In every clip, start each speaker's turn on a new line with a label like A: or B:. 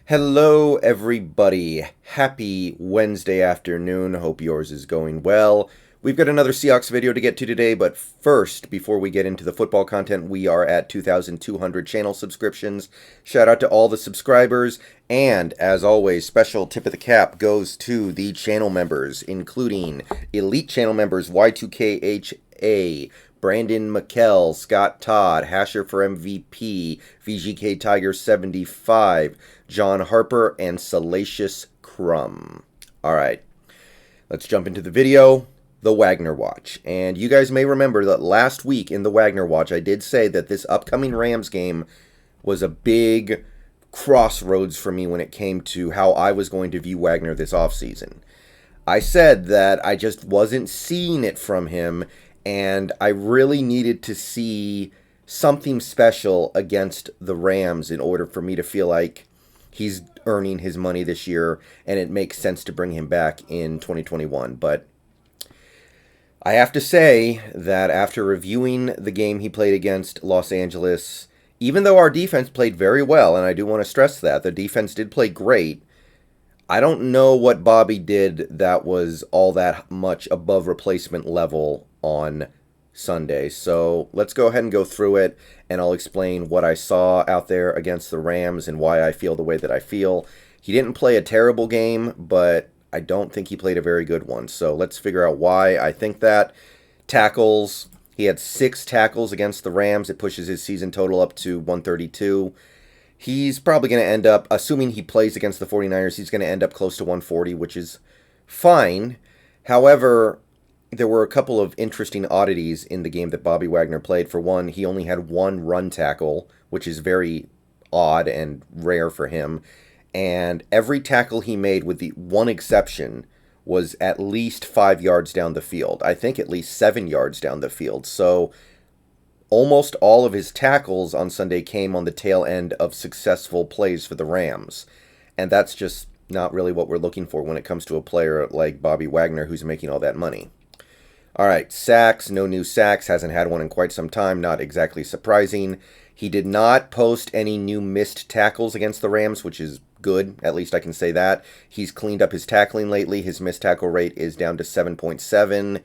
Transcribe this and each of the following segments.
A: Hello, everybody. Happy Wednesday afternoon. Hope yours is going well. We've got another Seahawks video to get to today, but first, before we get into the football content, we are at 2,200 channel subscriptions. Shout out to all the subscribers, and as always, special tip of the cap goes to the channel members, including elite channel members HaWKxXA, Brandon Mikel, Scott Todd, Hasher for MVP, VGK Tiger 75, John Harper, and Salacious Crumb. Alright, let's jump into the video. The Wagner Watch. And you guys may remember that last week in the Wagner Watch, I did say that this upcoming Rams game was a big crossroads for me when it came to how I was going to view Wagner this offseason. I said that I just wasn't seeing it from him, and I really needed to see something special against the Rams in order for me to feel like he's earning his money this year, and it makes sense to bring him back in 2021. But I have to say that after reviewing the game he played against Los Angeles, even though our defense played very well, and I do want to stress that, the defense did play great, I don't know what Bobby did that was all that much above replacement level on Sunday. So let's go ahead and go through it, and I'll explain what I saw out there against the Rams and why I feel the way that I feel. He didn't play a terrible game, but I don't think he played a very good one. So let's figure out why I think that. Tackles. He had 6 tackles against the Rams. It pushes his season total up to 132. He's probably going to end up, assuming he plays against the 49ers, he's going to end up close to 140, which is fine. However, there were a couple of interesting oddities in the game that Bobby Wagner played. For one, he only had 1 run tackle, which is very odd and rare for him. And every tackle he made, with the one exception, was at least 5 yards down the field. I think at least 7 yards down the field. So almost all of his tackles on Sunday came on the tail end of successful plays for the Rams. And that's just not really what we're looking for when it comes to a player like Bobby Wagner who's making all that money. All right, sacks, no new sacks, hasn't had one in quite some time, not exactly surprising. He did not post any new missed tackles against the Rams, which is good, at least I can say that. He's cleaned up his tackling lately. His missed tackle rate is down to 7.7.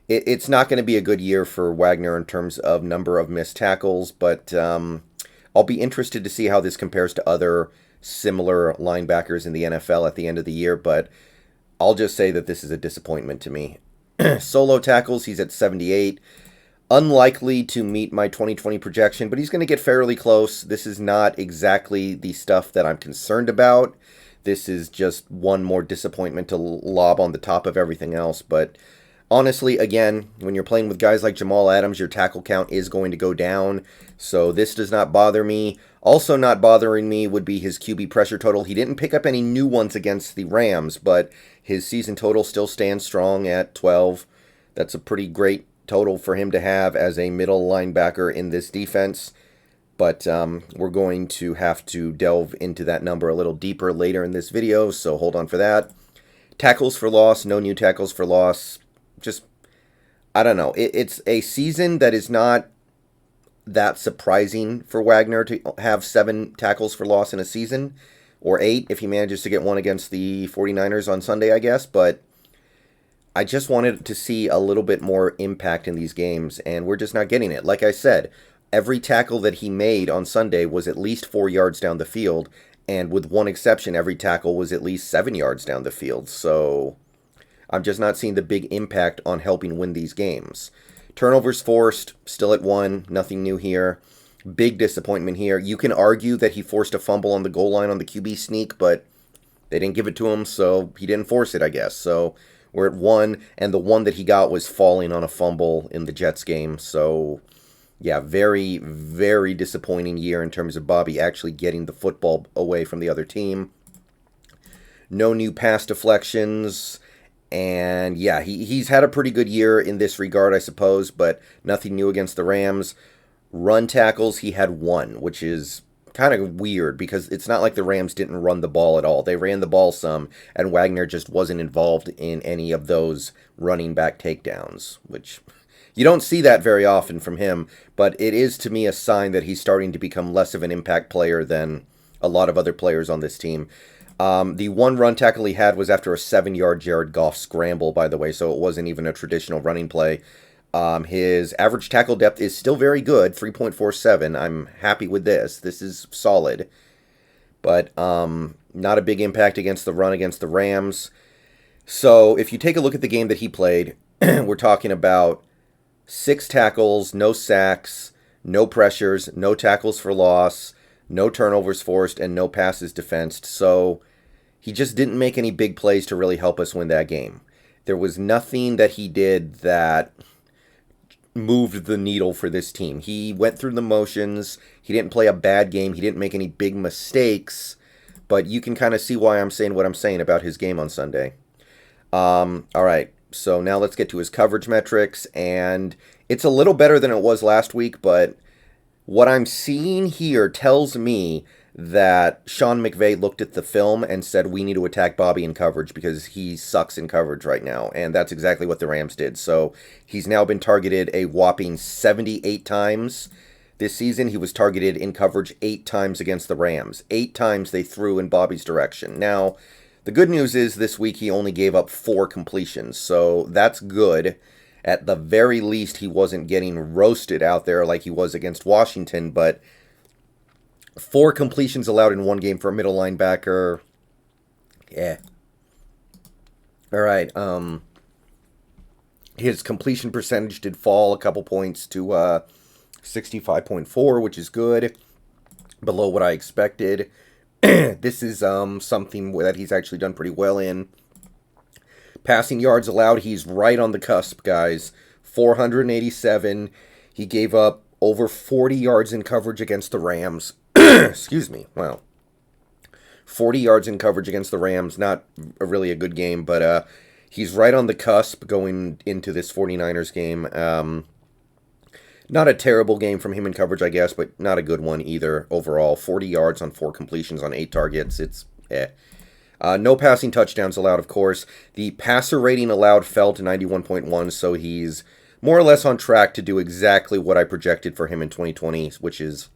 A: It's not going to be a good year for Wagner in terms of number of missed tackles, but I'll be interested to see how this compares to other similar linebackers in the NFL at the end of the year, but I'll just say that this is a disappointment to me. Solo tackles, he's at 78. Unlikely to meet my 2020 projection, but he's going to get fairly close. This is not exactly the stuff that I'm concerned about. This is just one more disappointment to lob on the top of everything else. But honestly, again, when you're playing with guys like Jamal Adams, your tackle count is going to go down. So this does not bother me. Also not bothering me would be his QB pressure total. He didn't pick up any new ones against the Rams, but his season total still stands strong at 12. That's a pretty great total for him to have as a middle linebacker in this defense. But we're going to have to delve into that number a little deeper later in this video, so hold on for that. Tackles for loss, no new tackles for loss. Just, I don't know. It's a season that is not that surprising for Wagner to have 7 tackles for loss in a season, or 8 if he manages to get one against the 49ers on Sunday, I guess, but I just wanted to see a little bit more impact in these games, and we're just not getting it. Like I said, every tackle that he made on Sunday was at least 4 yards down the field, and with one exception, every tackle was at least 7 yards down the field, so I'm just not seeing the big impact on helping win these games. Turnovers forced, still at 1, nothing new here. Big disappointment here. You can argue that he forced a fumble on the goal line on the QB sneak, but they didn't give it to him, so he didn't force it, I guess. So we're at 1, and the one that he got was falling on a fumble in the Jets game. So, yeah, very, very disappointing year in terms of Bobby actually getting the football away from the other team. No new pass deflections. And yeah, he's had a pretty good year in this regard, I suppose, but nothing new against the Rams. Run tackles, he had 1, which is kind of weird because it's not like the Rams didn't run the ball at all. They ran the ball some, and Wagner just wasn't involved in any of those running back takedowns, which you don't see that very often from him, but it is to me a sign that he's starting to become less of an impact player than a lot of other players on this team. The one run tackle he had was after a 7-yard Jared Goff scramble, by the way, so it wasn't even a traditional running play. His average tackle depth is still very good, 3.47. I'm happy with this. This is solid. But not a big impact against the run against the Rams. So if you take a look at the game that he played, we're talking about 6 tackles, no sacks, no pressures, no tackles for loss, no turnovers forced, and no passes defensed. So he just didn't make any big plays to really help us win that game. There was nothing that he did that moved the needle for this team. He went through the motions. He didn't play a bad game. He didn't make any big mistakes. But you can kind of see why I'm saying what I'm saying about his game on Sunday. All right, so now let's get to his coverage metrics. And it's a little better than it was last week, but what I'm seeing here tells me that Sean McVay looked at the film and said, we need to attack Bobby in coverage because he sucks in coverage right now. And that's exactly what the Rams did. So he's now been targeted a whopping 78 times this season. He was targeted in coverage 8 times against the Rams. 8 times they threw in Bobby's direction. Now, the good news is this week he only gave up 4 completions. So that's good. At the very least, he wasn't getting roasted out there like he was against Washington, but 4 completions allowed in one game for a middle linebacker. Yeah. All right. His completion percentage did fall a couple points to 65.4, which is good. Below what I expected. This is something that he's actually done pretty well in. Passing yards allowed, he's right on the cusp, guys. 487. He gave up over 40 yards in coverage against the Rams. Excuse me. Wow. 40 yards in coverage against the Rams. Not really a good game, but he's right on the cusp going into this 49ers game. Not a terrible game from him in coverage, I guess, but not a good one either overall. 40 yards on 4 completions on 8 targets. It's no passing touchdowns allowed, of course. The passer rating allowed fell to 91.1, so he's more or less on track to do exactly what I projected for him in 2020, which is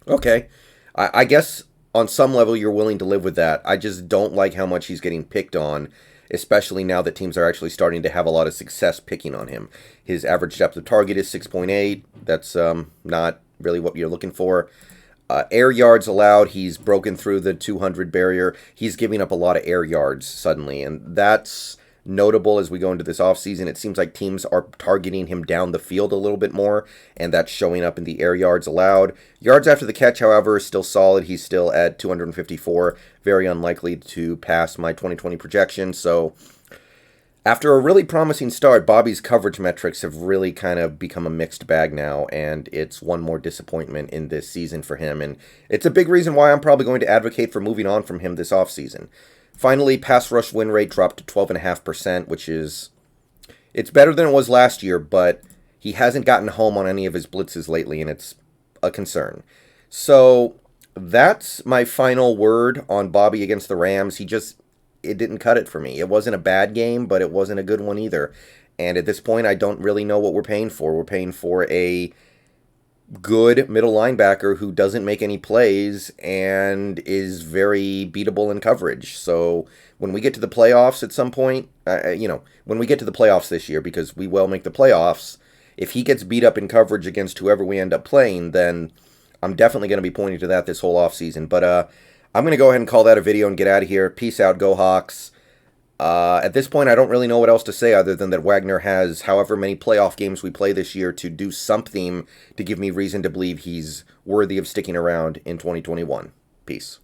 A: okay. I guess on some level you're willing to live with that. I just don't like how much he's getting picked on, especially now that teams are actually starting to have a lot of success picking on him. His average depth of target is 6.8. That's not really what you're looking for. Air yards allowed, he's broken through the 200 barrier. He's giving up a lot of air yards suddenly, and that's notable as we go into this offseason. It seems like teams are targeting him down the field a little bit more, and that's showing up in the air yards allowed. Yards after the catch, however, is still solid. He's still at 254. Very unlikely to pass my 2020 projection. So after a really promising start, Bobby's coverage metrics have really kind of become a mixed bag now, and it's one more disappointment in this season for him. And it's a big reason why I'm probably going to advocate for moving on from him this offseason. Finally, pass rush win rate dropped to 12.5%, which is, it's better than it was last year, but he hasn't gotten home on any of his blitzes lately, and it's a concern. So that's my final word on Bobby against the Rams. It didn't cut it for me. It wasn't a bad game, but it wasn't a good one either. And at this point, I don't really know what we're paying for. We're paying for a good middle linebacker who doesn't make any plays and is very beatable in coverage. So when we get to the playoffs at some point, when we get to the playoffs this year, because we will make the playoffs, if he gets beat up in coverage against whoever we end up playing, then I'm definitely going to be pointing to that this whole offseason. But I'm going to go ahead and call that a video and get out of here. Peace out, go Hawks. At this point, I don't really know what else to say other than that Wagner has however many playoff games we play this year to do something to give me reason to believe he's worthy of sticking around in 2021. Peace.